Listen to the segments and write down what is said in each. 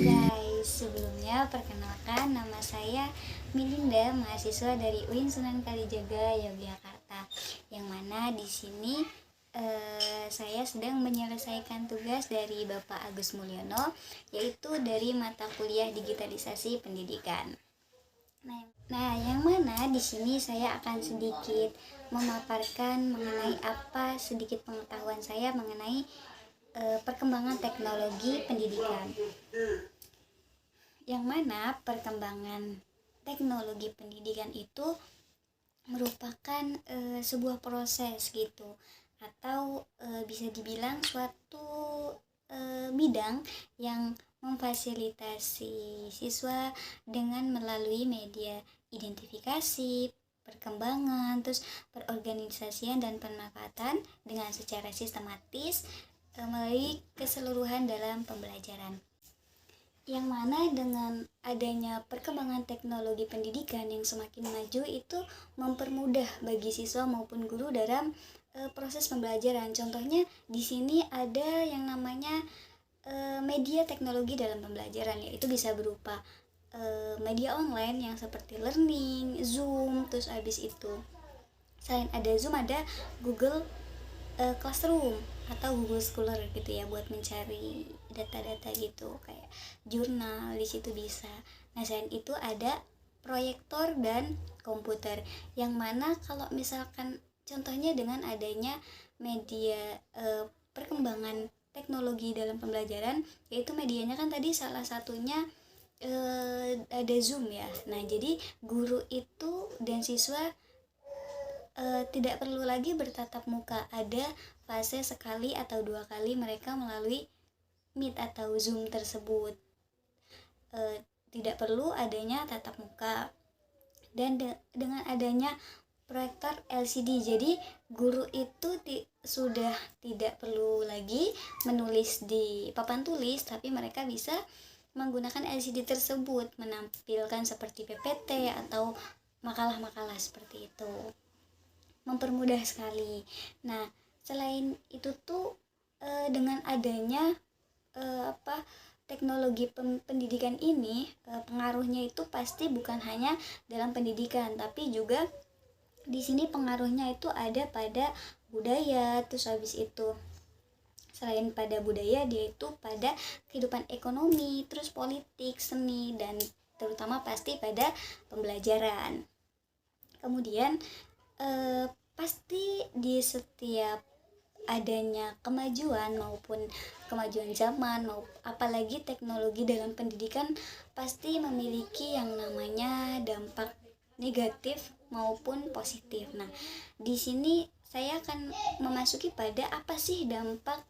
guys, sebelumnya perkenalkan nama saya Milinda, mahasiswa dari UIN Sunan Kalijaga, Yogyakarta. Yang mana di sini saya sedang menyelesaikan tugas dari Bapak Agus Mulyono, yaitu dari mata kuliah Digitalisasi Pendidikan. Yang mana di sini saya akan sedikit memaparkan mengenai sedikit pengetahuan saya mengenai perkembangan teknologi pendidikan. Yang mana perkembangan teknologi pendidikan itu merupakan sebuah proses gitu, atau bisa dibilang suatu bidang yang memfasilitasi siswa dengan melalui media identifikasi, perkembangan, terus perorganisasian dan pemanfaatan dengan secara sistematis melalui keseluruhan dalam pembelajaran. Yang mana dengan adanya perkembangan teknologi pendidikan yang semakin maju itu mempermudah bagi siswa maupun guru dalam proses pembelajaran. Contohnya di sini ada yang namanya media teknologi dalam pembelajaran, yaitu bisa berupa media online yang seperti learning, Zoom, terus habis itu selain ada Zoom ada Google Classroom atau Google Scholar gitu ya, buat mencari data-data gitu kayak jurnal, di situ bisa. Nah, selain itu ada proyektor dan komputer, yang mana kalau misalkan contohnya dengan adanya media perkembangan teknologi dalam pembelajaran, yaitu medianya kan tadi salah satunya ada Zoom ya. Nah, jadi guru itu dan siswa tidak perlu lagi bertatap muka, ada fase sekali atau 2 kali mereka melalui Meet atau Zoom tersebut. Tidak perlu adanya tatap muka, dan dengan adanya proyektor LCD, jadi guru itu sudah tidak perlu lagi menulis di papan tulis, tapi mereka bisa menggunakan LCD tersebut menampilkan seperti PPT atau makalah-makalah seperti itu. Mempermudah sekali. Nah, selain itu tuh dengan adanya teknologi pendidikan ini, pengaruhnya itu pasti bukan hanya dalam pendidikan, tapi juga di sini pengaruhnya itu ada pada budaya. Terus habis itu selain pada budaya, dia itu pada kehidupan ekonomi, terus politik, seni, dan terutama pasti pada pembelajaran. Kemudian pasti di setiap adanya kemajuan maupun kemajuan zaman, apalagi teknologi dalam pendidikan, pasti memiliki yang namanya dampak negatif maupun positif. Nah, di sini saya akan memasuki pada apa sih dampak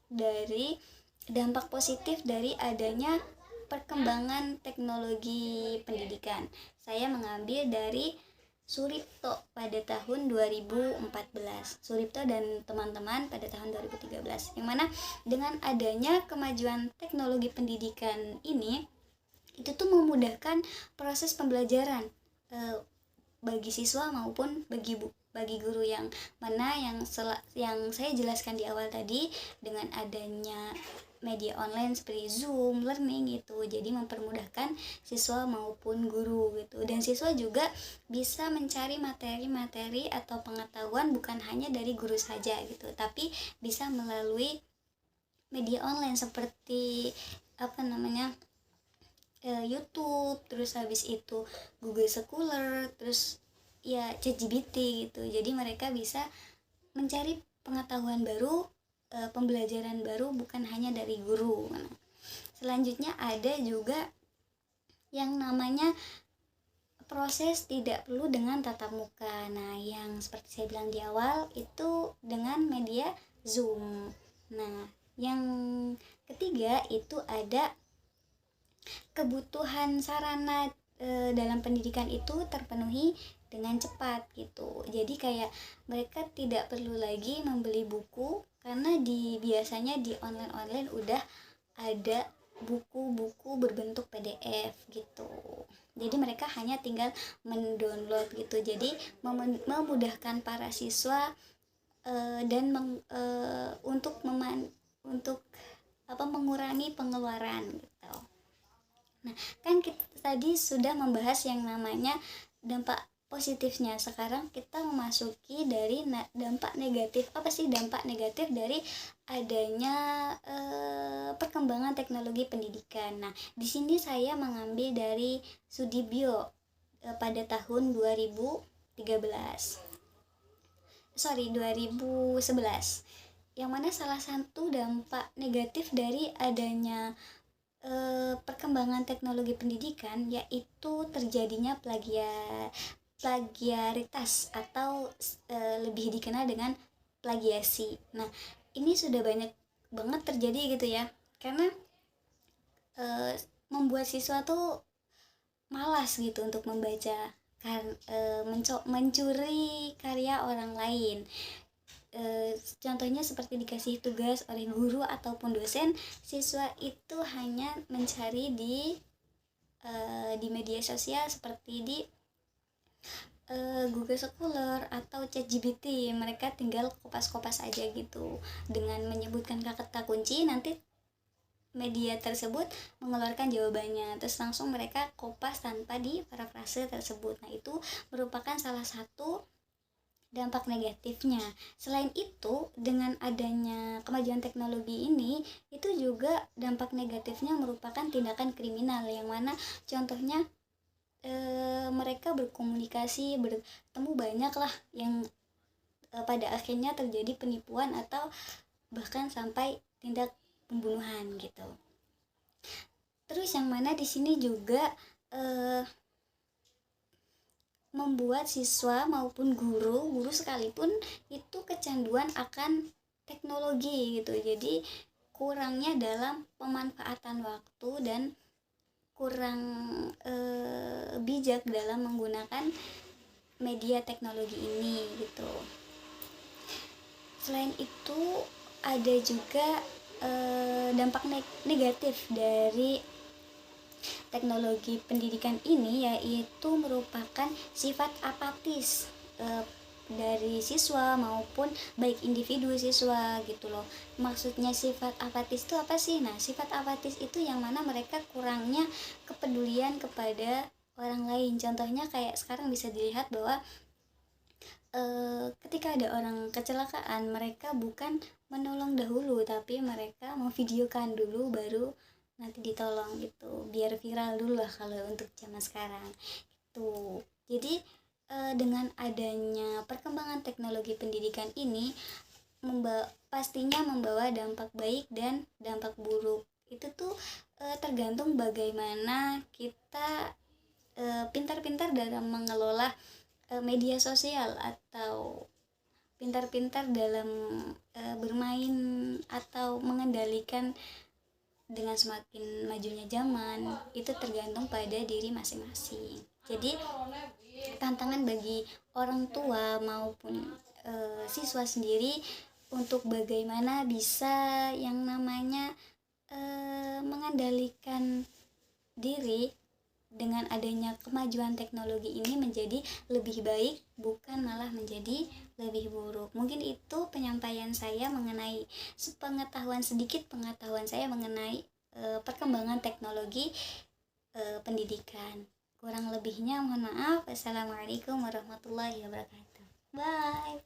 positif dari adanya perkembangan teknologi pendidikan. Saya mengambil dari Suripto pada tahun 2014, Suripto dan teman-teman pada tahun 2013, yang mana dengan adanya kemajuan teknologi pendidikan ini, itu tuh memudahkan proses pembelajaran bagi siswa maupun bagi guru, yang mana yang saya jelaskan di awal tadi, dengan adanya media online seperti Zoom, learning gitu, jadi mempermudahkan siswa maupun guru gitu. Dan siswa juga bisa mencari materi-materi atau pengetahuan bukan hanya dari guru saja gitu, tapi bisa melalui media online seperti YouTube, terus habis itu Google Scholar, terus ya ChatGPT gitu. Jadi mereka bisa mencari pengetahuan baru, pembelajaran baru bukan hanya dari guru. Selanjutnya ada juga yang namanya proses tidak perlu dengan tatap muka. Nah, yang seperti saya bilang di awal itu dengan media Zoom. Nah, yang ketiga itu ada kebutuhan sarana dalam pendidikan itu terpenuhi dengan cepat gitu. Jadi kayak mereka tidak perlu lagi membeli buku, karena biasanya di online udah ada buku-buku berbentuk PDF gitu. Jadi mereka hanya tinggal mendownload gitu. Jadi memudahkan para siswa dan untuk mengurangi pengeluaran gitu. Nah, kan kita tadi sudah membahas yang namanya dampak positifnya. Sekarang kita memasuki dari dampak negatif. Apa sih dampak negatif dari adanya perkembangan teknologi pendidikan? Nah, di sini saya mengambil dari Sudibyo pada tahun 2013. 2011. Yang mana salah satu dampak negatif dari adanya perkembangan teknologi pendidikan yaitu terjadinya plagiaritas atau lebih dikenal dengan plagiasi. Nah, ini sudah banyak banget terjadi gitu ya, karena membuat siswa tuh malas gitu untuk membaca, kan mencuri karya orang lain. Contohnya seperti dikasih tugas oleh guru ataupun dosen, siswa itu hanya mencari di media sosial seperti di Google Scholar atau ChatGPT. Mereka tinggal kopas-kopas aja gitu dengan menyebutkan kata kunci, nanti media tersebut mengeluarkan jawabannya, terus langsung mereka kopas tanpa di parafrase tersebut. Nah, itu merupakan salah satu dampak negatifnya. Selain itu, dengan adanya kemajuan teknologi ini, itu juga dampak negatifnya merupakan tindakan kriminal, yang mana contohnya mereka berkomunikasi, bertemu banyak lah, yang pada akhirnya terjadi penipuan atau bahkan sampai tindak pembunuhan gitu. Terus yang mana di sini juga membuat siswa maupun guru sekalipun itu kecanduan akan teknologi gitu. Jadi kurangnya dalam pemanfaatan waktu dan kurang bijak dalam menggunakan media teknologi ini gitu. Selain itu ada juga dampak negatif dari teknologi pendidikan ini, yaitu merupakan sifat apatis dari siswa maupun baik individu siswa gitu loh. Maksudnya sifat apatis itu apa sih? Nah, sifat apatis itu yang mana mereka kurangnya kepedulian kepada orang lain. Contohnya kayak sekarang bisa dilihat bahwa ketika ada orang kecelakaan, mereka bukan menolong dahulu, tapi mereka memvideokan dulu baru nanti ditolong gitu, biar viral dulu lah kalau untuk zaman sekarang itu. Jadi dengan adanya perkembangan teknologi pendidikan ini pastinya membawa dampak baik dan dampak buruk. Itu tuh tergantung bagaimana kita pintar-pintar dalam mengelola media sosial, atau pintar-pintar dalam bermain atau mengendalikan dengan semakin majunya zaman. Itu tergantung pada diri masing-masing. Jadi tantangan bagi orang tua maupun siswa sendiri untuk bagaimana bisa yang namanya mengendalikan diri dengan adanya kemajuan teknologi ini menjadi lebih baik, bukan malah menjadi lebih buruk. Mungkin itu penyampaian saya mengenai sedikit pengetahuan saya mengenai perkembangan teknologi pendidikan. Kurang lebihnya mohon maaf. Assalamualaikum warahmatullahi wabarakatuh. Bye.